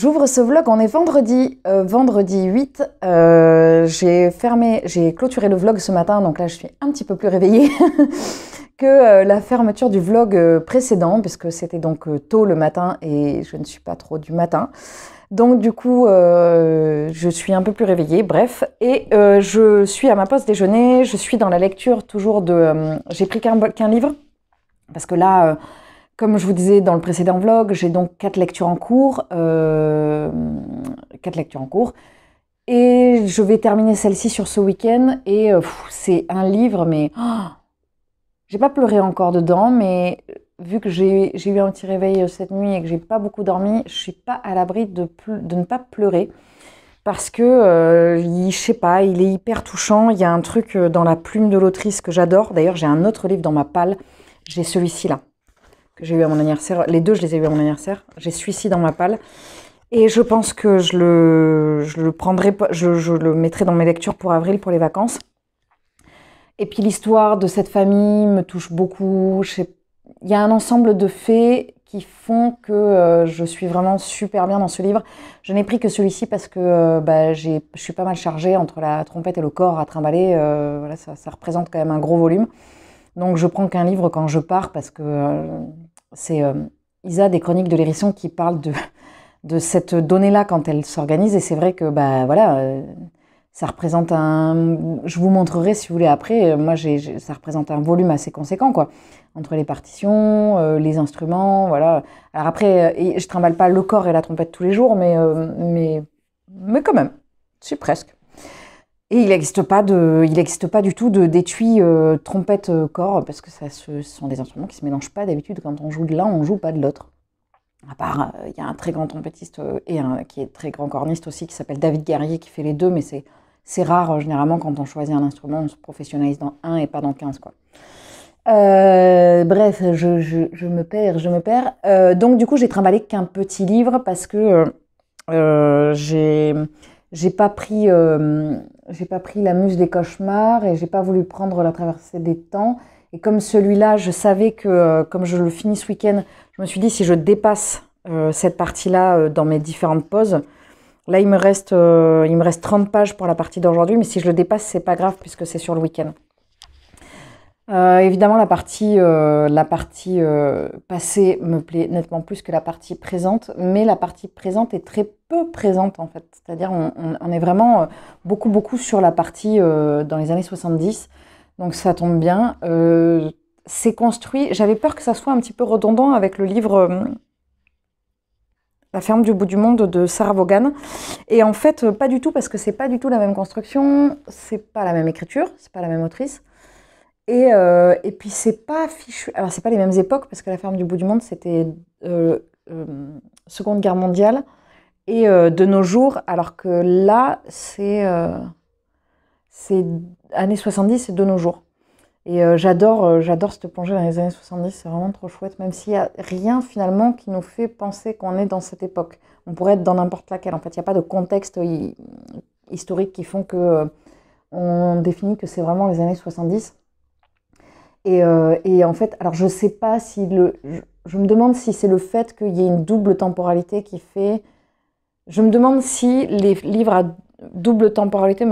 J'ouvre ce vlog, on est vendredi 8. J'ai clôturé le vlog ce matin, donc là je suis un petit peu plus réveillée que la fermeture du vlog précédent, puisque c'était donc tôt le matin et je ne suis pas trop du matin. Donc du coup, je suis un peu plus réveillée, bref. Et je suis à ma pause déjeuner, je suis dans la lecture toujours de... j'ai pris qu'un livre, parce que là... comme je vous disais dans le précédent vlog, j'ai donc 4 lectures en cours. 4 lectures en cours. Et je vais terminer celle-ci sur ce week-end. Et c'est un livre, mais... j'ai pas pleuré encore dedans, mais vu que j'ai eu un petit réveil cette nuit et que j'ai pas beaucoup dormi, je suis pas à l'abri de ne pas pleurer. Parce que, je sais pas, il est hyper touchant. Il y a un truc dans la plume de l'autrice que j'adore. D'ailleurs, j'ai un autre livre dans ma palle. J'ai celui-ci là. Que j'ai eu à mon anniversaire. Les deux, je les ai eu à mon anniversaire. J'ai celui-ci dans ma palle. Et je pense que je le prendrai, je le mettrai dans mes lectures pour avril, pour les vacances. Et puis l'histoire de cette famille me touche beaucoup. Il y a un ensemble de faits qui font que je suis vraiment super bien dans ce livre. Je n'ai pris que celui-ci parce que je suis pas mal chargée entre la trompette et le corps à trimballer. Voilà, ça représente quand même un gros volume. Donc je prends qu'un livre quand je pars parce que c'est Isa des Chroniques de l'Hérisson qui parle de cette donnée-là quand elle s'organise. Et c'est vrai que ça représente un... Je vous montrerai si vous voulez après. Moi, ça représente un volume assez conséquent, quoi. Entre les partitions, les instruments, voilà. Alors après, je trimballe pas le corps et la trompette tous les jours, mais quand même, c'est presque. Et il n'existe pas du tout d'étui trompette-corps, parce que ce sont des instruments qui ne se mélangent pas d'habitude. Quand on joue de l'un, on ne joue pas de l'autre. À part, il y a un très grand trompettiste qui est très grand corniste aussi, qui s'appelle David Guerrier, qui fait les deux, mais c'est rare, généralement, quand on choisit un instrument, on se professionnalise dans un et pas dans 15, quoi. Bref, je me perds. Donc, du coup, j'ai trimballé qu'un petit livre, parce que j'ai pas pris La Muse des Cauchemars et j'ai pas voulu prendre La Traversée des Temps. Et comme celui-là, je savais que comme je le finis ce week-end, je me suis dit si je dépasse cette partie-là dans mes différentes pauses, là il me reste 30 pages pour la partie d'aujourd'hui, mais si je le dépasse, c'est pas grave puisque c'est sur le week-end. Évidemment, la partie passée me plaît nettement plus que la partie présente, mais la partie présente est très peu présente en fait. C'est-à-dire on est vraiment beaucoup sur la partie dans les années 70, donc ça tombe bien. C'est construit, j'avais peur que ça soit un petit peu redondant avec le livre La ferme du bout du monde de Sarah Vaughan, et en fait pas du tout, parce que c'est pas du tout la même construction, c'est pas la même écriture, c'est pas la même autrice. Et puis c'est pas fichu. Alors c'est pas les mêmes époques parce que La ferme du bout du monde c'était Seconde Guerre mondiale et de nos jours, alors que là c'est années 70 et de nos jours. Et j'adore cette plongée dans les années 70, c'est vraiment trop chouette, même s'il n'y a rien finalement qui nous fait penser qu'on est dans cette époque. On pourrait être dans n'importe laquelle. En fait, il n'y a pas de contexte historique qui font que on définit que c'est vraiment les années 70. Et en fait, alors je sais pas si je me demande si c'est le fait qu'il y ait une double temporalité qui fait... Je me demande si les livres à double temporalité,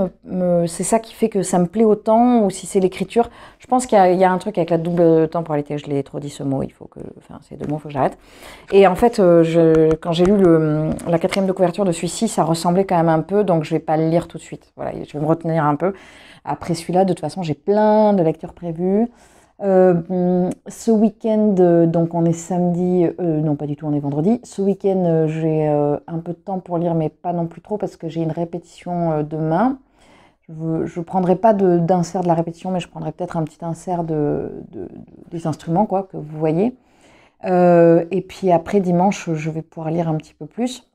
c'est ça qui fait que ça me plaît autant, ou si c'est l'écriture. Je pense qu'il y a un truc avec la double temporalité. Je l'ai trop dit ce mot, ces deux mots, il faut que j'arrête. Et en fait, quand j'ai lu la 4e de couverture de celui-ci, ça ressemblait quand même un peu, donc je vais pas le lire tout de suite. Voilà, je vais me retenir un peu. Après celui-là, de toute façon, j'ai plein de lectures prévues. Ce week-end, donc on est samedi, non pas du tout, on est vendredi. Ce week-end, j'ai un peu de temps pour lire, mais pas non plus trop parce que j'ai une répétition demain. Je prendrai pas d'insert de la répétition, mais je prendrai peut-être un petit insert des instruments, quoi, que vous voyez. Et puis après dimanche, je vais pouvoir lire un petit peu plus.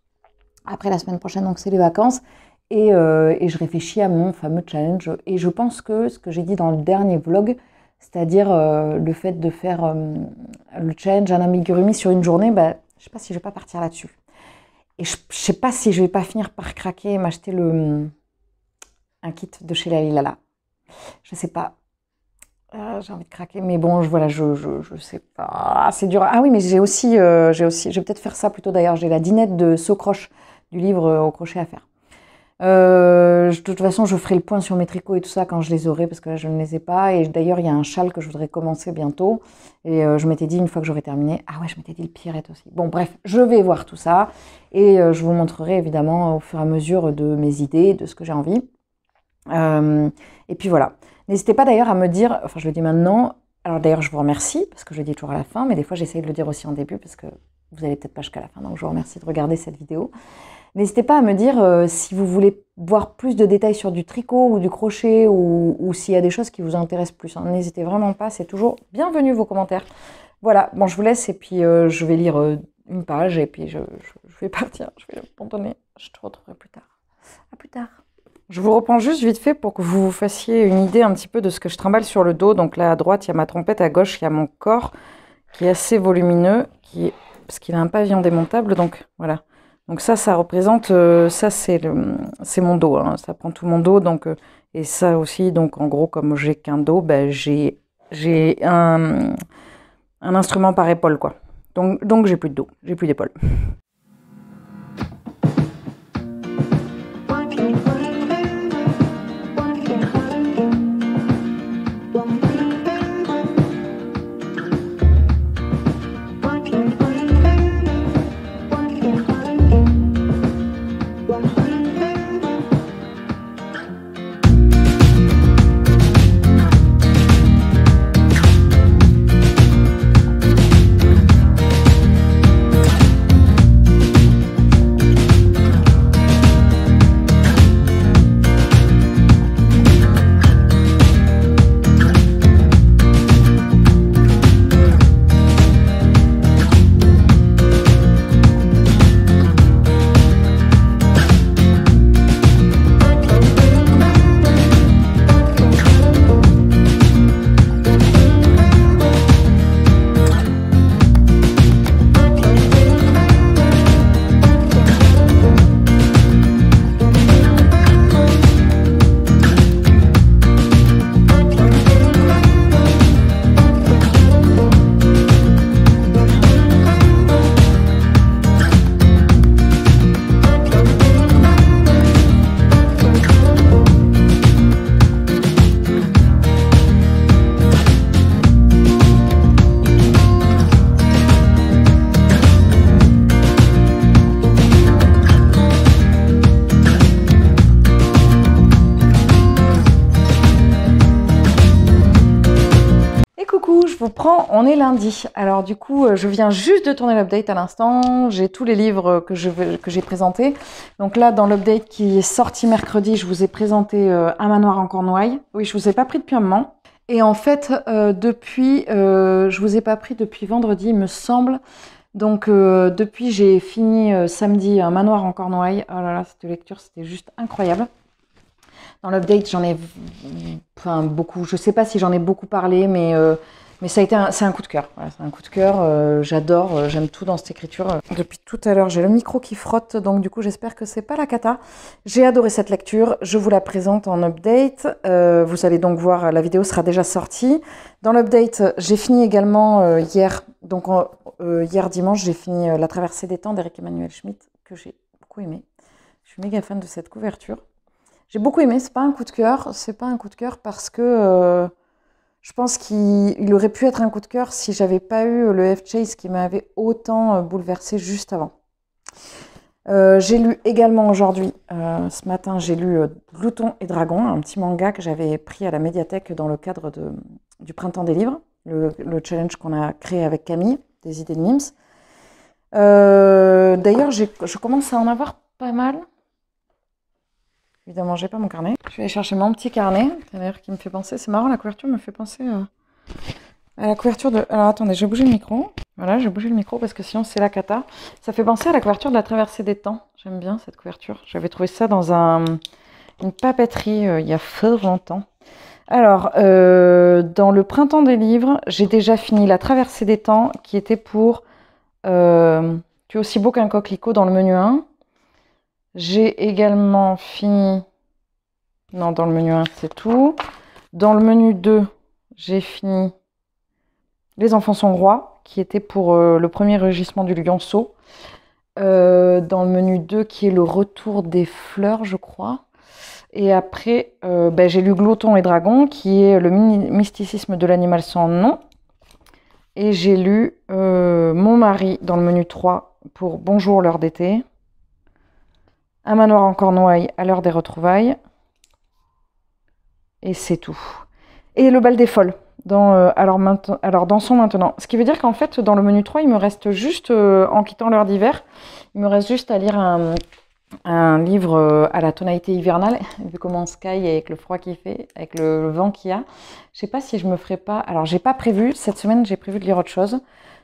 Après la semaine prochaine, donc c'est les vacances. Et je réfléchis à mon fameux challenge. Et je pense que ce que j'ai dit dans le dernier vlog, c'est-à-dire le fait de faire le challenge un amigurumi sur une journée, je ne sais pas si je ne vais pas partir là-dessus. Et je ne sais pas si je ne vais pas finir par craquer et m'acheter un kit de chez Lalilala. Je ne sais pas. J'ai envie de craquer, mais bon, voilà, je sais pas, c'est dur. Ah oui, mais j'ai je vais peut-être faire ça plutôt d'ailleurs, j'ai la dinette de Socroche, du livre au crochet à faire. De toute façon, je ferai le point sur mes tricots et tout ça quand je les aurai, parce que là, je ne les ai pas. Et d'ailleurs, il y a un châle que je voudrais commencer bientôt. Et je m'étais dit, une fois que j'aurai terminé... Ah ouais, je m'étais dit le Pierrette aussi. Bon, bref, je vais voir tout ça. Et je vous montrerai évidemment au fur et à mesure de mes idées, de ce que j'ai envie. Et puis voilà. N'hésitez pas d'ailleurs à me dire, enfin je le dis maintenant, alors d'ailleurs je vous remercie, parce que je le dis toujours à la fin, mais des fois j'essaye de le dire aussi en début, parce que vous n'allez peut-être pas jusqu'à la fin, donc je vous remercie de regarder cette vidéo. N'hésitez pas à me dire si vous voulez voir plus de détails sur du tricot ou du crochet, ou s'il y a des choses qui vous intéressent plus. Hein. N'hésitez vraiment pas, c'est toujours bienvenu vos commentaires. Voilà, bon je vous laisse, et puis je vais lire une page, et puis je vais partir, je vais abandonner, je te retrouverai plus tard. À plus tard. Je vous reprends juste vite fait pour que vous vous fassiez une idée un petit peu de ce que je trimballe sur le dos. Donc là, à droite, il y a ma trompette, à gauche, il y a mon corps qui est assez volumineux, parce qu'il a un pavillon démontable. Donc voilà. Donc ça représente, ça c'est mon dos. Hein. Ça prend tout mon dos. Donc, et ça aussi, donc en gros, comme j'ai qu'un dos, ben, j'ai un instrument par épaule, quoi. Donc j'ai plus de dos, j'ai plus d'épaule. On est lundi, alors du coup je viens juste de tourner l'update à l'instant, j'ai tous les livres que j'ai présentés. Donc là dans l'update qui est sorti mercredi, je vous ai présenté Un manoir en Cornouailles. Oui, je vous ai pas pris depuis un moment. Et en fait je vous ai pas pris depuis vendredi il me semble. Donc depuis j'ai fini samedi Un manoir en Cornouailles. Oh là là, cette lecture c'était juste incroyable. Dans l'update j'en ai beaucoup, je sais pas si j'en ai beaucoup parlé, mais ça a été c'est un coup de cœur. Voilà, c'est un coup de cœur. J'adore, j'aime tout dans cette écriture. Depuis tout à l'heure, j'ai le micro qui frotte, donc du coup, j'espère que c'est pas la cata. J'ai adoré cette lecture. Je vous la présente en update. Vous allez donc voir, la vidéo sera déjà sortie. Dans l'update, j'ai fini également hier. Donc hier dimanche, j'ai fini La traversée des temps d'Eric Emmanuel Schmitt, que j'ai beaucoup aimé. Je suis méga fan de cette couverture. J'ai beaucoup aimé. C'est pas un coup de cœur. C'est pas un coup de cœur parce que je pense qu'il aurait pu être un coup de cœur si j'avais pas eu le F-Chase qui m'avait autant bouleversée juste avant. J'ai lu également aujourd'hui, ce matin, j'ai lu Glouton et Dragon, un petit manga que j'avais pris à la médiathèque dans le cadre du Printemps des livres, le challenge qu'on a créé avec Camille, des idées de mimes. D'ailleurs, je commence à en avoir pas mal. Évidemment, j'ai pas mon carnet. Je vais aller chercher mon petit carnet, d'ailleurs, qui me fait penser. C'est marrant, la couverture me fait penser à la couverture de. Alors attendez, j'ai bougé le micro. Voilà, j'ai bougé le micro parce que sinon c'est la cata. Ça fait penser à la couverture de La traversée des temps. J'aime bien cette couverture. J'avais trouvé ça dans une papeterie il y a fort longtemps. Alors, dans le Printemps des livres, j'ai déjà fini La traversée des temps, qui était pour Tu es aussi beau qu'un coquelicot dans le menu 1. J'ai également fini... Non, dans le menu 1, c'est tout. Dans le menu 2, j'ai fini Les enfants sont rois, qui était pour le premier rugissement du lionceau. Dans le menu 2, qui est le retour des fleurs, je crois. Et après, j'ai lu Glouton et Dragon, qui est le mysticisme de l'animal sans nom. Et j'ai lu Mon mari, dans le menu 3, pour Bonjour l'heure d'été. Un manoir en Cornouailles, à l'heure des retrouvailles. Et c'est tout. Et le bal des folles, alors dansons maintenant. Ce qui veut dire qu'en fait, dans le menu 3, il me reste juste, en quittant l'heure d'hiver, il me reste juste à lire un livre à la tonalité hivernale, vu comment Sky, avec le froid qu'il fait, avec le vent qu'il y a. Je sais pas si je me ferai pas... Alors, j'ai pas prévu, cette semaine, j'ai prévu de lire autre chose.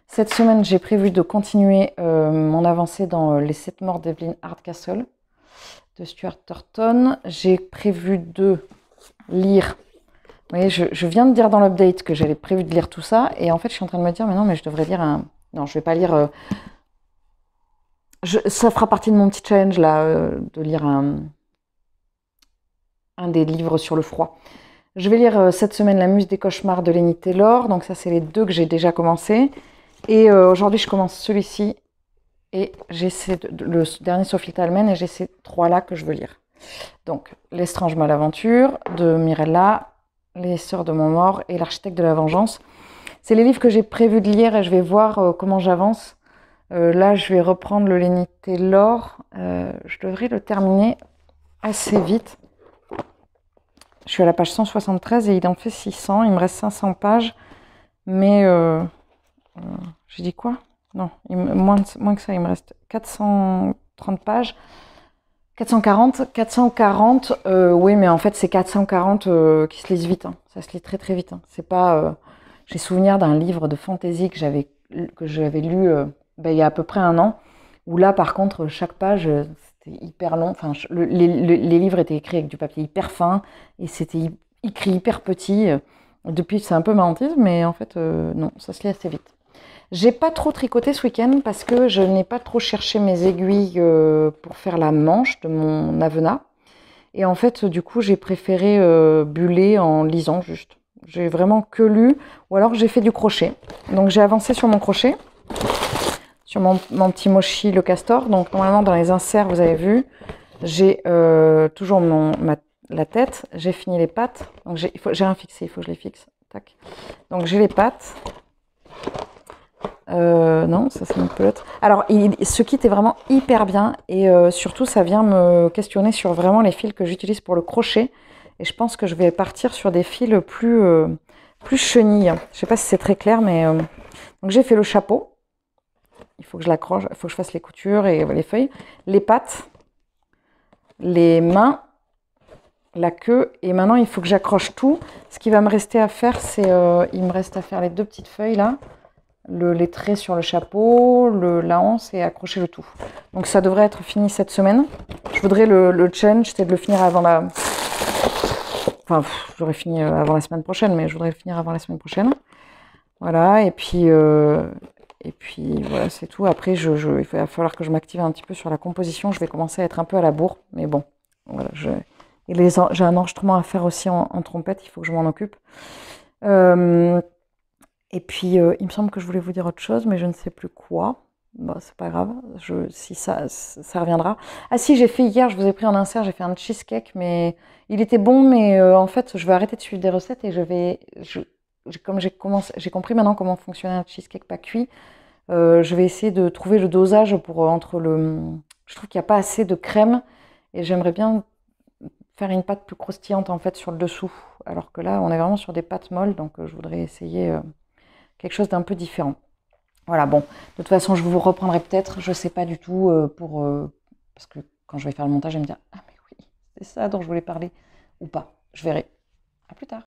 Cette semaine, j'ai prévu de continuer mon avancée dans Les 7 morts d'Evelyn Hardcastle, de Stuart Turton. J'ai prévu de lire... Vous voyez, je viens de dire dans l'update que j'avais prévu de lire tout ça, et en fait, je suis en train de me dire, mais non, mais je devrais lire un... Non, je vais pas lire... Ça fera partie de mon petit challenge, là, de lire un des livres sur le froid. Je vais lire cette semaine La Muse des cauchemars de Lenny Taylor, donc ça, c'est les 2 que j'ai déjà commencé. Et aujourd'hui, je commence celui-ci, et j'essaie le dernier Sophie Talman, et j'ai ces 3-là que je veux lire. Donc, L'Estrange Malaventure de Mirella, Les Sœurs de Montmort et L'Architecte de la Vengeance. C'est les livres que j'ai prévu de lire et je vais voir comment j'avance. Là, je vais reprendre le Lenny Taylor. Je devrais le terminer assez vite. Je suis à la page 173 et il en fait 600. Il me reste 500 pages. Mais j'ai dit quoi? Non, moins que ça. Il me reste 430 pages. 440, oui, mais en fait, c'est 440 qui se lisent vite. Hein. Ça se lit très très vite. Hein. C'est pas. J'ai souvenir d'un livre de fantasy que j'avais lu il y a à peu près un an, où là, par contre, chaque page, c'était hyper long. Enfin, les livres étaient écrits avec du papier hyper fin et c'était écrit hyper petit. Depuis, c'est un peu ma hantise, mais en fait, non, ça se lit assez vite. J'ai pas trop tricoté ce week-end parce que je n'ai pas trop cherché mes aiguilles pour faire la manche de mon Avena. Et en fait, du coup, j'ai préféré buller en lisant juste. J'ai vraiment que lu, ou alors j'ai fait du crochet. Donc j'ai avancé sur mon crochet, sur mon petit mochi le castor. Donc normalement, dans les inserts, vous avez vu, j'ai toujours la tête. J'ai fini les pattes. Donc j'ai un fixé, il faut que je les fixe. Tac. Donc j'ai les pattes. Non, ça c'est une pelote. Alors, ce kit est vraiment hyper bien et surtout, ça vient me questionner sur vraiment les fils que j'utilise pour le crochet. Et je pense que je vais partir sur des fils plus chenilles. Je sais pas si c'est très clair, mais donc j'ai fait le chapeau. Il faut que je l'accroche, il faut que je fasse les coutures et les feuilles, les pattes, les mains, la queue. Et maintenant, il faut que j'accroche tout. Ce qui va me rester à faire, c'est il me reste à faire les 2 petites feuilles là. Les traits sur le chapeau, la anse et accrocher le tout. Donc ça devrait être fini cette semaine. Je voudrais le challenge, c'était de le finir avant la... Enfin, j'aurais fini avant la semaine prochaine, mais je voudrais le finir avant la semaine prochaine. Voilà, et puis voilà, c'est tout. Après, il va falloir que je m'active un petit peu sur la composition. Je vais commencer à être un peu à la bourre, mais bon, voilà. J'ai un enregistrement à faire aussi en trompette, il faut que je m'en occupe. Et puis, il me semble que je voulais vous dire autre chose, mais je ne sais plus quoi. Bon, c'est pas grave, si ça reviendra. Ah si, j'ai fait hier, je vous ai pris en insert, j'ai fait un cheesecake, mais il était bon, mais en fait, je vais arrêter de suivre des recettes et comme j'ai compris maintenant comment fonctionnait un cheesecake pas cuit, je vais essayer de trouver le dosage pour je trouve qu'il n'y a pas assez de crème et j'aimerais bien faire une pâte plus croustillante en fait sur le dessous, alors que là, on est vraiment sur des pâtes molles, donc je voudrais essayer quelque chose d'un peu différent. Voilà, bon, de toute façon, je vous reprendrai peut-être, je sais pas du tout, parce que quand je vais faire le montage, je vais me dire, ah mais oui, c'est ça dont je voulais parler, ou pas, je verrai. À plus tard.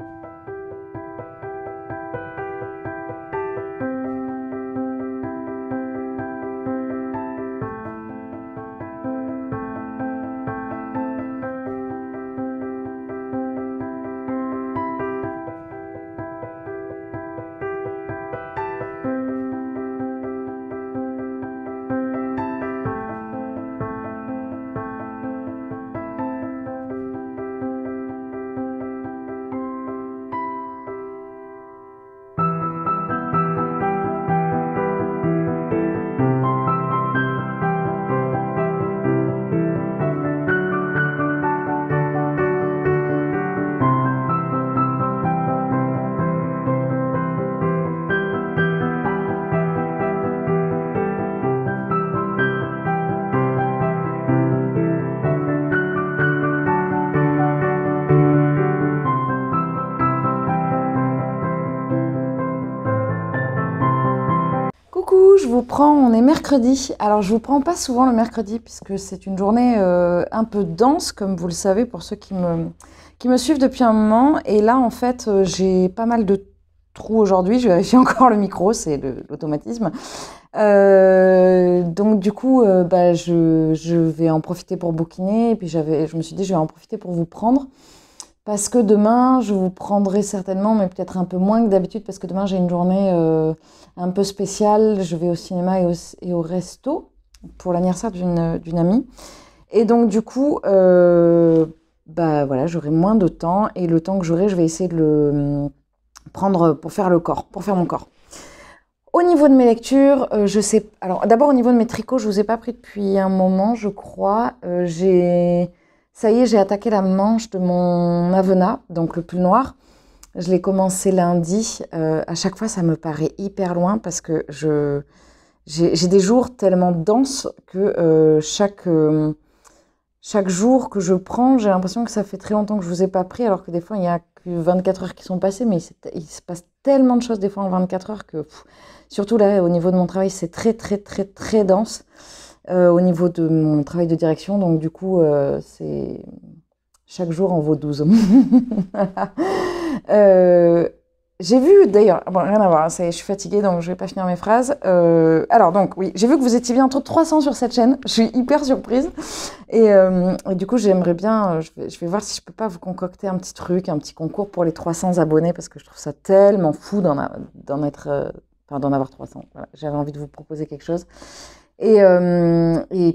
coup, je vous prends, on est mercredi. Alors, je vous prends pas souvent le mercredi puisque c'est une journée un peu dense, comme vous le savez, pour ceux qui me suivent depuis un moment. Et là, en fait, j'ai pas mal de trous aujourd'hui. Je vérifie encore le micro, c'est l'automatisme. Donc, du coup, bah, je vais en profiter pour bouquiner. Et puis, je me suis dit, je vais en profiter pour vous prendre. Parce que demain, je vous prendrai certainement, mais peut-être un peu moins que d'habitude, parce que demain, j'ai une journée un peu spéciale. Je vais au cinéma et au resto pour l'anniversaire d'une amie. Et donc, du coup, bah, voilà, j'aurai moins de temps. Et le temps que j'aurai, je vais essayer de le prendre pour faire mon corps. Au niveau de mes lectures, je sais... Alors, d'abord, au niveau de mes tricots, je ne vous ai pas pris depuis un moment, je crois. Ça y est, j'ai attaqué la manche de mon Avena, donc le pull noir. Je l'ai commencé lundi. À chaque fois, ça me paraît hyper loin parce que j'ai des jours tellement denses que chaque jour que je prends, j'ai l'impression que ça fait très longtemps que je ne vous ai pas pris, alors que des fois, il n'y a que 24 heures qui sont passées, mais il se passe tellement de choses des fois en 24 heures que, surtout là, au niveau de mon travail, c'est très, très, très, très dense. Au niveau de mon travail de direction, donc du coup, c'est chaque jour en vaut 12. Voilà. J'ai vu d'ailleurs, bon, rien à voir, ça y est, je suis fatiguée donc je vais pas finir mes phrases. Alors donc oui, j'ai vu que vous étiez bientôt 300 sur cette chaîne, je suis hyper surprise. Et du coup, j'aimerais bien, je vais voir si je peux pas vous concocter un petit truc, un petit concours pour les 300 abonnés parce que je trouve ça tellement fou d'en avoir 300. Voilà, j'avais envie de vous proposer quelque chose. Et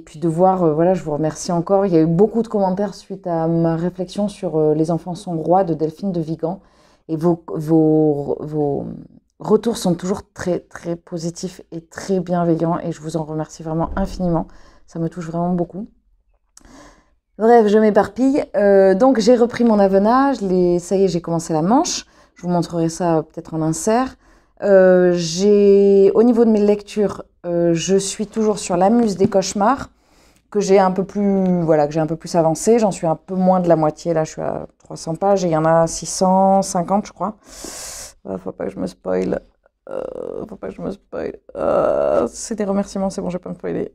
puis de voir, voilà, je vous remercie encore. Il y a eu beaucoup de commentaires suite à ma réflexion sur Les enfants sont rois de Delphine de Vigan. Et vos retours sont toujours très, très positifs et très bienveillants. Et je vous en remercie vraiment infiniment. Ça me touche vraiment beaucoup. Bref, je m'éparpille. Donc j'ai repris mon Avena. Ça y est, j'ai commencé la manche. Je vous montrerai ça peut-être en insert. Au niveau de mes lectures, je suis toujours sur La Muse des cauchemars, que j'ai un peu plus avancé. J'en suis un peu moins de la moitié. Là, je suis à 300 pages et il y en a 650, je crois. Faut pas que je me spoil. C'est des remerciements, c'est bon, je vais pas me spoiler.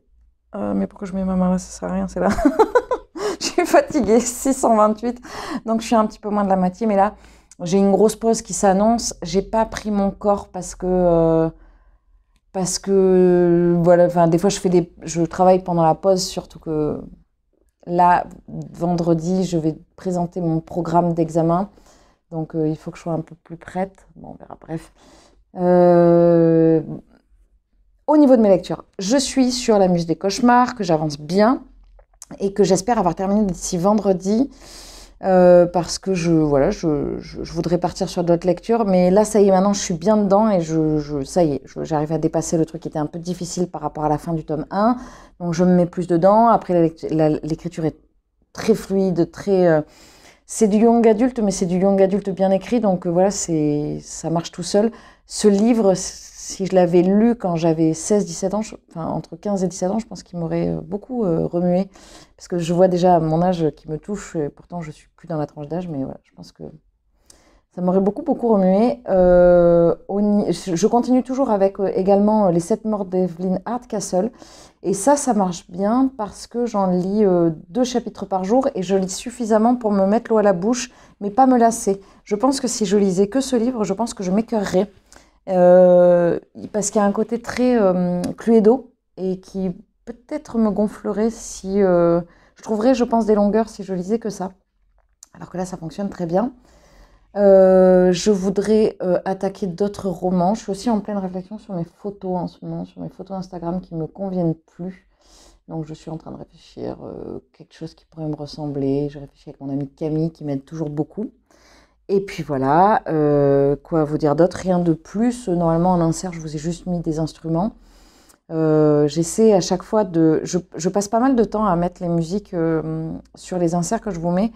Mais pourquoi je mets ma main là? Ça sert à rien, c'est là. Je suis fatiguée, 628. Donc, je suis un petit peu moins de la moitié. Mais là, j'ai une grosse pause qui s'annonce. J'ai pas pris mon corps parce que voilà, enfin, des fois, je travaille pendant la pause, surtout que là, vendredi, je vais présenter mon programme d'examen. Donc, il faut que je sois un peu plus prête. Bon, on verra, bref. Au niveau de mes lectures, je suis sur La Muse des cauchemars, que j'avance bien et que j'espère avoir terminé d'ici vendredi. Parce que je voudrais partir sur d'autres lectures, mais là ça y est, maintenant je suis bien dedans et ça y est, j'arrive à dépasser le truc qui était un peu difficile par rapport à la fin du tome 1, donc je me mets plus dedans. Après l'écriture est très fluide, c'est du young adulte, mais c'est du young adulte bien écrit, donc voilà, ça marche tout seul. Ce livre, si je l'avais lu quand j'avais 16-17 ans, enfin entre 15 et 17 ans, je pense qu'il m'aurait beaucoup remué. Parce que je vois déjà mon âge qui me touche, et pourtant je ne suis plus dans la tranche d'âge, mais voilà, je pense que ça m'aurait beaucoup, beaucoup remué. Je continue toujours avec également Les 7 morts d'Evelyn Hardcastle. Et ça marche bien parce que j'en lis 2 chapitres par jour et je lis suffisamment pour me mettre l'eau à la bouche, mais pas me lasser. Je pense que si je lisais que ce livre, je pense que je m'écœurerais. Parce qu'il y a un côté très cluedo et qui peut-être me gonflerait si... je trouverais, je pense, des longueurs si je lisais que ça. Alors que là, ça fonctionne très bien. Je voudrais attaquer d'autres romans. Je suis aussi en pleine réflexion sur mes photos en ce moment, sur mes photos Instagram qui ne me conviennent plus. Donc je suis en train de réfléchir quelque chose qui pourrait me ressembler. Je réfléchis avec mon amie Camille qui m'aide toujours beaucoup. Et puis voilà, quoi vous dire d'autre? Rien de plus. Normalement en insert, je vous ai juste mis des instruments. J'essaie à chaque fois je passe pas mal de temps à mettre les musiques sur les inserts que je vous mets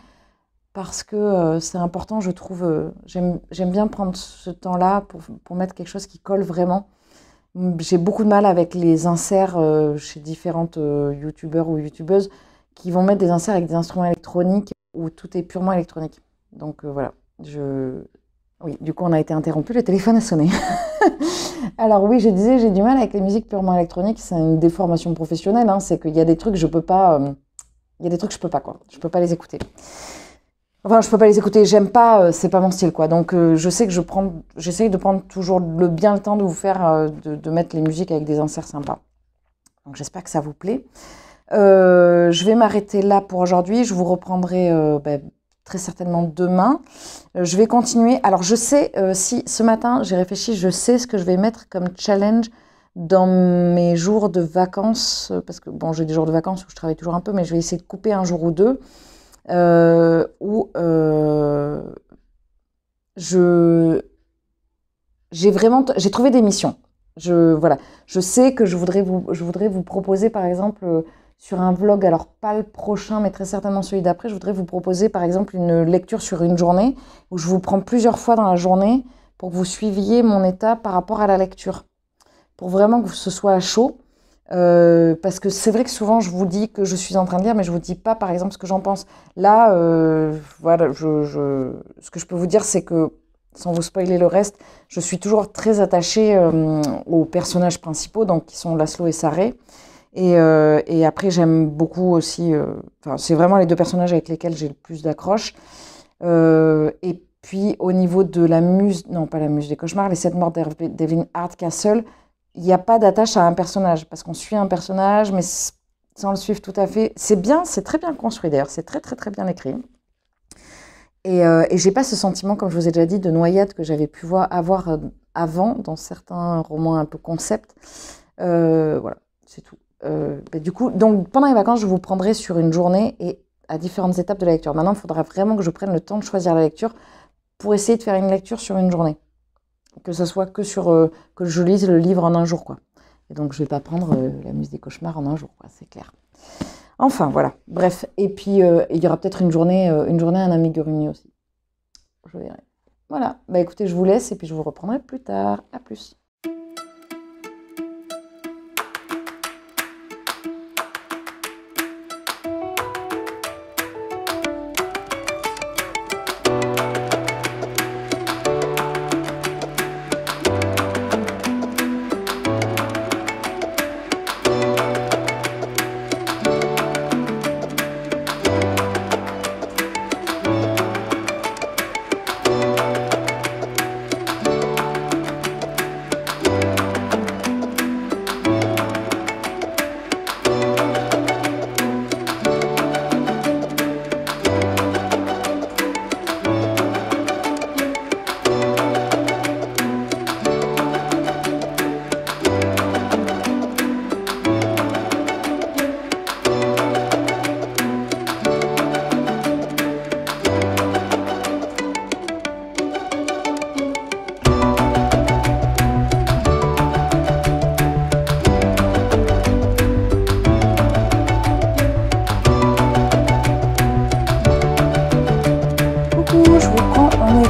parce que c'est important, je trouve. J'aime bien prendre ce temps-là pour mettre quelque chose qui colle vraiment. J'ai beaucoup de mal avec les inserts chez différentes youtubeurs ou youtubeuses qui vont mettre des inserts avec des instruments électroniques où tout est purement électronique. Donc voilà. Oui, du coup, on a été interrompu, le téléphone a sonné. Alors oui, je disais, j'ai du mal avec les musiques purement électroniques, c'est une déformation professionnelle, hein, c'est qu'il y a des trucs, je peux pas, il y a des trucs, je peux pas, quoi. Je peux pas les écouter. Enfin, je peux pas les écouter, j'aime pas, c'est pas mon style, quoi. Donc, je sais que j'essaye de prendre toujours bien le temps de vous faire, de mettre les musiques avec des inserts sympas. Donc, j'espère que ça vous plaît. Je vais m'arrêter là pour aujourd'hui. Je vous reprendrai très certainement demain. Je vais continuer. Alors, je sais, si ce matin, j'ai réfléchi, je sais ce que je vais mettre comme challenge dans mes jours de vacances. Parce que, bon, j'ai des jours de vacances où je travaille toujours un peu, mais je vais essayer de couper un jour ou deux. Où j'ai trouvé des missions. Voilà, je sais que je voudrais vous proposer par exemple sur un vlog, alors pas le prochain, mais très certainement celui d'après, je voudrais vous proposer par exemple une lecture sur une journée où je vous prends plusieurs fois dans la journée pour que vous suiviez mon état par rapport à la lecture, pour vraiment que ce soit à chaud. Parce que c'est vrai que souvent je vous dis que je suis en train de lire, mais je vous dis pas par exemple ce que j'en pense. Là, voilà, ce que je peux vous dire, c'est que sans vous spoiler le reste, je suis toujours très attachée aux personnages principaux, donc qui sont Laszlo et Saré. Et après, j'aime beaucoup aussi. C'est vraiment les deux personnages avec lesquels j'ai le plus d'accroche. Et puis au niveau de la muse, non pas la muse des cauchemars, les 7 morts d'Evelyn Hardcastle. Il n'y a pas d'attache à un personnage, parce qu'on suit un personnage, mais sans le suivre tout à fait. C'est bien, c'est très bien construit d'ailleurs, c'est très très très bien écrit. Et j'ai pas ce sentiment, comme je vous ai déjà dit, de noyade que j'avais pu avoir avant dans certains romans un peu concept. Voilà, c'est tout. Du coup, donc pendant les vacances, je vous prendrai sur une journée et à différentes étapes de la lecture. Maintenant, il faudra vraiment que je prenne le temps de choisir la lecture pour essayer de faire une lecture sur une journée. Que ce soit que je lise le livre en un jour, quoi. Et donc, je vais pas prendre la muse des cauchemars en un jour, quoi, c'est clair. Enfin, voilà. Bref. Et puis, il y aura peut-être une journée un amigurumi aussi. Je verrai. Voilà. Bah, écoutez, je vous laisse et puis je vous reprendrai plus tard. À plus.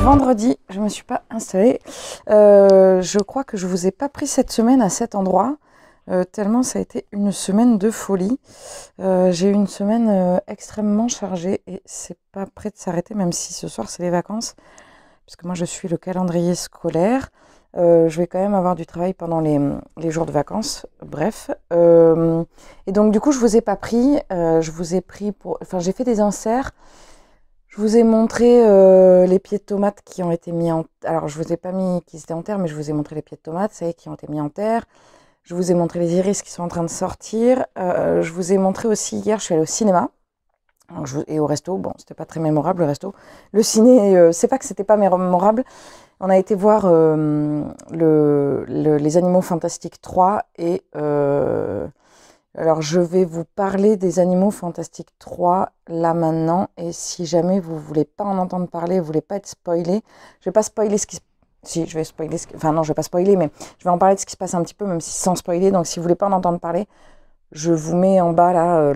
Vendredi, je ne me suis pas installée. Je crois que je ne vous ai pas pris cette semaine à cet endroit, tellement ça a été une semaine de folie. J'ai eu une semaine extrêmement chargée et c'est pas prêt de s'arrêter, même si ce soir c'est les vacances, puisque moi je suis le calendrier scolaire. Je vais quand même avoir du travail pendant les jours de vacances, bref. Et donc du coup je vous ai pas pris, je vous ai pris pour... Enfin j'ai fait des inserts. Je vous ai montré les pieds de tomates qui ont été mis en... Alors, je ne vous ai pas mis qu'ils étaient en terre, mais je vous ai montré les pieds de tomates, ça y est, qui ont été mis en terre. Je vous ai montré les iris qui sont en train de sortir. Je vous ai montré aussi, hier, je suis allée au cinéma. Et au resto, bon, c'était pas très mémorable, le resto. Le ciné, c'est pas que c'était pas mémorable. On a été voir Les Animaux Fantastiques 3 et... Alors, je vais vous parler des Animaux Fantastiques 3, là, maintenant. Et si jamais vous ne voulez pas en entendre parler, vous ne voulez pas être spoilé, je ne vais pas spoiler ce qui se... Si, je vais spoiler Enfin, non, je ne vais pas spoiler, mais je vais en parler de ce qui se passe un petit peu, même si sans spoiler. Donc, si vous ne voulez pas en entendre parler, je vous mets en bas, là,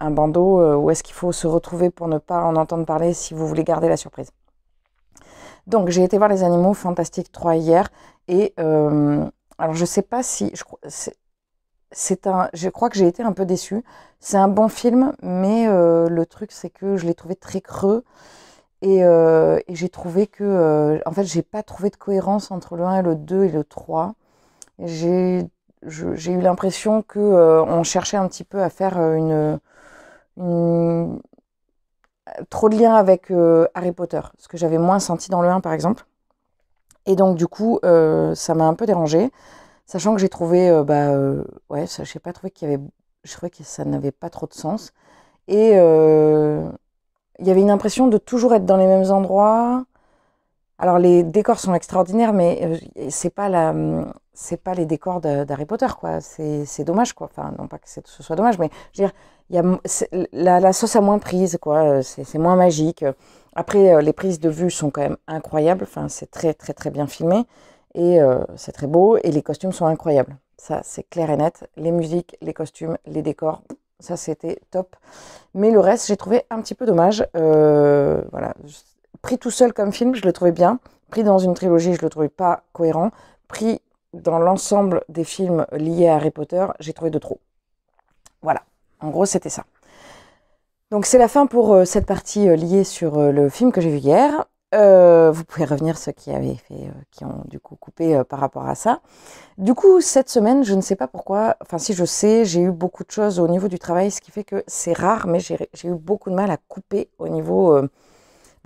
un bandeau où est-ce qu'il faut se retrouver pour ne pas en entendre parler si vous voulez garder la surprise. Donc, j'ai été voir Les Animaux Fantastiques 3 hier. Et, alors, je ne sais pas si... Je crois que j'ai été un peu déçue. C'est un bon film, mais le truc, c'est que je l'ai trouvé très creux. Et j'ai trouvé que... en fait, j'ai pas trouvé de cohérence entre le 1 et le 2 et le 3. J'ai eu l'impression que on cherchait un petit peu à faire une- trop de liens avec Harry Potter, ce que j'avais moins senti dans le 1 par exemple. Et donc du coup, ça m'a un peu dérangée, sachant que j'ai trouvé, ouais, ça, j'ai pas trouvé qu'il y avait, je trouvais que ça n'avait pas trop de sens. Et il y avait une impression de toujours être dans les mêmes endroits. Alors les décors sont extraordinaires, mais c'est pas les décors d'Harry Potter, quoi. C'est dommage, quoi. Enfin, non pas que ce soit dommage, mais je veux dire, la sauce a moins prise, quoi. C'est moins magique. Après, les prises de vue sont quand même incroyables. Enfin, c'est très très très bien filmé et c'est très beau et les costumes sont incroyables. Ça, c'est clair et net. Les musiques, les costumes, les décors, ça c'était top. Mais le reste, j'ai trouvé un petit peu dommage. Voilà. Pris tout seul comme film, je le trouvais bien. Pris dans une trilogie, je le trouvais pas cohérent. Pris dans l'ensemble des films liés à Harry Potter, j'ai trouvé de trop. Voilà. En gros, c'était ça. Donc c'est la fin pour cette partie liée sur le film que j'ai vu hier. Vous pouvez revenir ceux qui avaient fait, qui ont du coup coupé par rapport à ça. Du coup, cette semaine, je ne sais pas pourquoi, enfin si je sais, j'ai eu beaucoup de choses au niveau du travail, ce qui fait que c'est rare, mais j'ai eu beaucoup de mal à couper au niveau,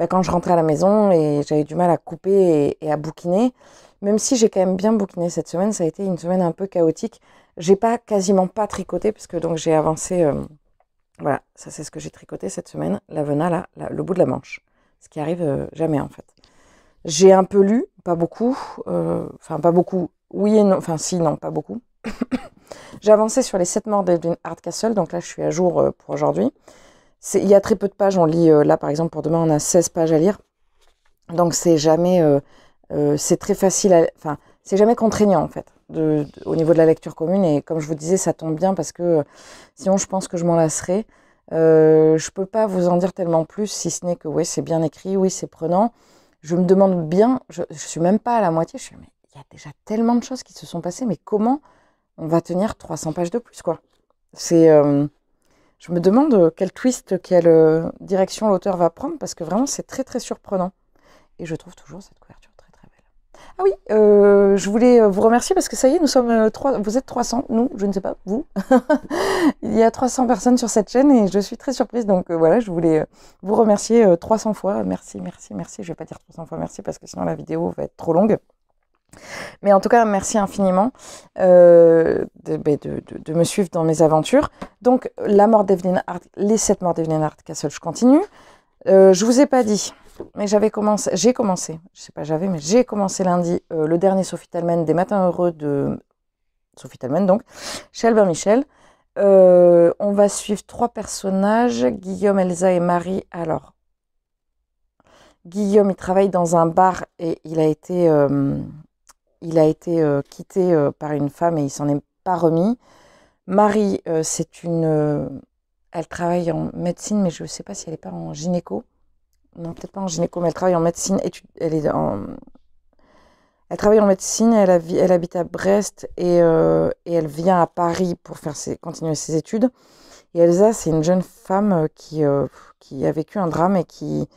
quand je rentrais à la maison et j'avais du mal à couper et à bouquiner. Même si j'ai quand même bien bouquiné cette semaine, ça a été une semaine un peu chaotique. J'ai quasiment pas tricoté, puisque donc j'ai avancé, voilà, ça c'est ce que j'ai tricoté cette semaine, l'Avena, là, le bout de la manche, ce qui arrive jamais en fait. J'ai un peu lu, pas beaucoup, enfin pas beaucoup, oui et non, enfin si, non, pas beaucoup. J'ai avancé sur les 7 morts d'Evelyn Hardcastle, donc là je suis à jour pour aujourd'hui. Il y a très peu de pages, on lit, là par exemple pour demain on a 16 pages à lire, donc c'est jamais, c'est très facile, enfin c'est jamais contraignant en fait, au niveau de la lecture commune, et comme je vous disais ça tombe bien parce que sinon je pense que je m'en lasserais. Je peux pas vous en dire tellement plus, si ce n'est que oui c'est bien écrit, oui c'est prenant. Je me demande bien, je suis même pas à la moitié, je suis mais il y a déjà tellement de choses qui se sont passées, mais comment on va tenir 300 pages de plus, quoi. C'est, je me demande quel twist, quelle direction l'auteur va prendre, parce que vraiment c'est très très surprenant. Et je trouve toujours cette couverture très très belle. Ah oui, je voulais vous remercier parce que ça y est, nous sommes vous êtes 300, nous, je ne sais pas, vous. Il y a 300 personnes sur cette chaîne et je suis très surprise. Donc voilà, je voulais vous remercier 300 fois. Merci, merci, merci. Je vais pas dire 300 fois merci parce que sinon la vidéo va être trop longue. Mais en tout cas, merci infiniment de me suivre dans mes aventures. Donc, les 7 morts d'Evelyn Hardcastle, je continue. Je vous ai pas dit, mais j'ai commencé, je sais pas j'avais, mais j'ai commencé lundi le dernier Sophie Tallman des Matins Heureux de Sophie Tallman, donc, chez Albert Michel. On va suivre 3 personnages, Guillaume, Elsa et Marie. Alors, Guillaume, il travaille dans un bar et il a été quitté par une femme et il s'en est pas remis. Marie, elle travaille en médecine, mais je ne sais pas si elle n'est pas en gynéco. Non, peut-être pas en gynéco, mais elle travaille en médecine. Elle travaille en médecine, elle habite à Brest et elle vient à Paris pour continuer ses études. Et Elsa, c'est une jeune femme qui a vécu un drame et qui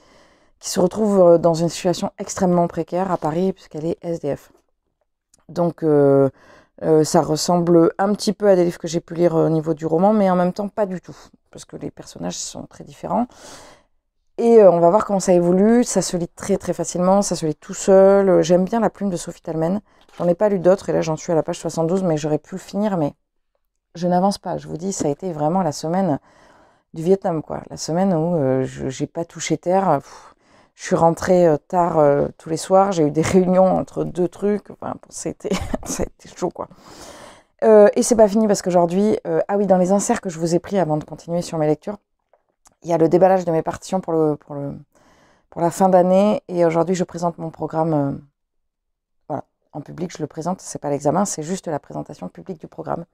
se retrouve dans une situation extrêmement précaire à Paris puisqu'elle est SDF. Donc ça ressemble un petit peu à des livres que j'ai pu lire au niveau du roman, mais en même temps pas du tout, parce que les personnages sont très différents. Et on va voir comment ça évolue. Ça se lit très très facilement, ça se lit tout seul. J'aime bien la plume de Sophie Tallman. J'en ai pas lu d'autres, et là j'en suis à la page 72, mais j'aurais pu le finir, mais je n'avance pas. Je vous dis, ça a été vraiment la semaine du Vietnam, quoi. La semaine où j'ai pas touché terre. Je suis rentrée tard tous les soirs. J'ai eu des réunions entre 2 trucs. Enfin, ça a été chaud, quoi. Et c'est pas fini parce qu'aujourd'hui, ah oui, dans les inserts que je vous ai pris avant de continuer sur mes lectures, il y a le déballage de mes partitions pour la fin d'année. Et aujourd'hui, je présente mon programme. Voilà, en public, je le présente. C'est pas l'examen, c'est juste la présentation publique du programme.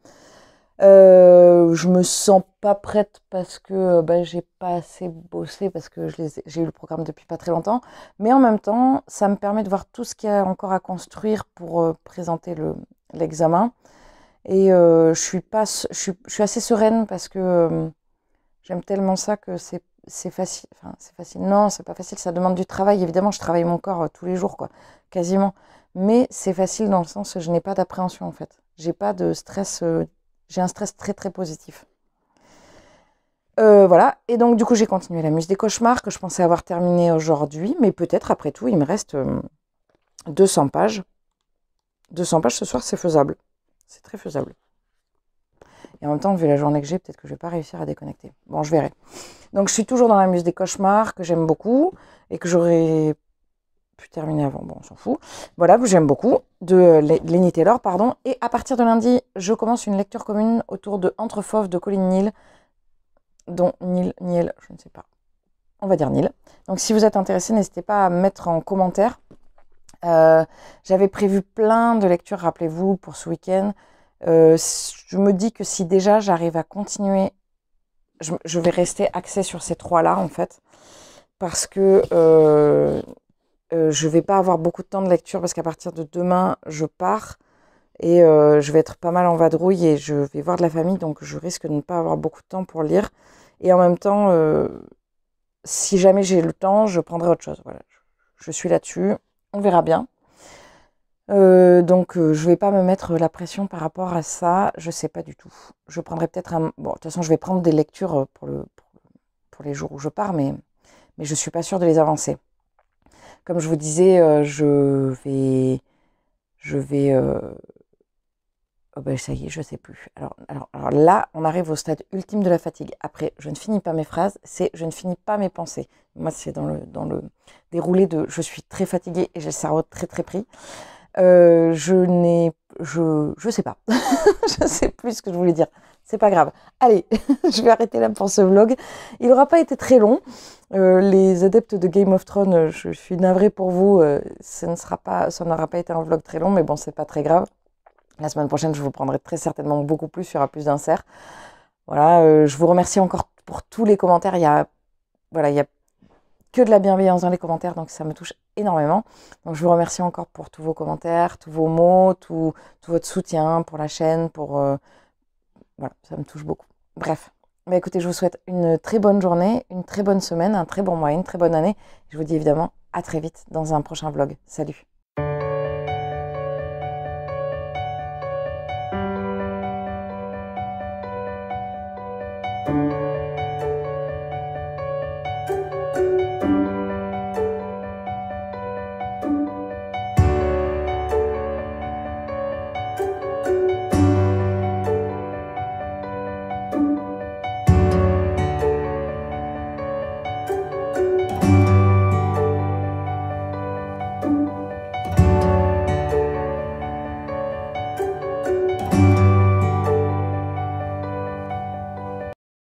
Je me sens pas prête parce que j'ai pas assez bossé, parce que j'ai eu le programme depuis pas très longtemps, mais en même temps ça me permet de voir tout ce qu'il y a encore à construire pour présenter l'examen, et je suis assez sereine parce que j'aime tellement ça que c'est facile. Enfin, c'est facile, non, c'est pas facile, ça demande du travail, évidemment. Je travaille mon corps tous les jours, quoi, quasiment, mais c'est facile dans le sens que je n'ai pas d'appréhension en fait. J'ai pas de stress, j'ai un stress très très positif. Voilà, et donc du coup j'ai continué la muse des cauchemars que je pensais avoir terminé aujourd'hui, mais peut-être après tout il me reste 200 pages. 200 pages ce soir, c'est faisable. C'est très faisable. Et en même temps, vu la journée que j'ai, peut-être que je vais pas réussir à déconnecter. Bon, je verrai. Donc je suis toujours dans la muse des cauchemars que j'aime beaucoup et que j'aurais pu terminer avant. Bon, on s'en fout. Voilà, que j'aime beaucoup, de Lenny Taylor, pardon. Et à partir de lundi, je commence une lecture commune autour de Entre Fauves de Colin Neal, dont Neal, je ne sais pas. On va dire Neal. Donc si vous êtes intéressé, n'hésitez pas à mettre en commentaire. J'avais prévu plein de lectures, rappelez-vous, pour ce week-end. Je me dis que si déjà j'arrive à continuer, je vais rester axée sur ces trois-là, en fait, parce que je vais pas avoir beaucoup de temps de lecture, parce qu'à partir de demain, je pars, et je vais être pas mal en vadrouille, et je vais voir de la famille, donc je risque de ne pas avoir beaucoup de temps pour lire. Et en même temps, si jamais j'ai le temps, je prendrai autre chose. Voilà, je suis là-dessus. On verra bien. Donc je vais pas me mettre la pression par rapport à ça, je sais pas du tout. Je prendrai peut-être un... Bon, de toute façon, je vais prendre des lectures pour les jours où je pars, mais je suis pas sûre de les avancer. Comme je vous disais, je vais... Oh ben, ça y est, je sais plus. Alors là, on arrive au stade ultime de la fatigue. Après, je ne finis pas mes phrases, c'est je ne finis pas mes pensées. Moi, c'est dans le déroulé de... Je suis très fatiguée et j'ai le cerveau très très pris. Je sais pas. Je sais plus ce que je voulais dire. C'est pas grave. Allez, je vais arrêter là pour ce vlog. Il n'aura pas été très long. Les adeptes de Game of Thrones, je suis navrée pour vous. Ça n'aura pas été un vlog très long, mais bon, c'est pas très grave. La semaine prochaine, je vous prendrai très certainement beaucoup plus. Il y aura plus d'inserts. Voilà. Je vous remercie encore pour tous les commentaires. Il y a que de la bienveillance dans les commentaires, donc ça me touche énormément. Donc je vous remercie encore pour tous vos commentaires, tous vos mots, tout votre soutien pour la chaîne, voilà, ça me touche beaucoup. Bref, bah écoutez, je vous souhaite une très bonne journée, une très bonne semaine, un très bon mois, une très bonne année. Je vous dis évidemment à très vite dans un prochain vlog. Salut!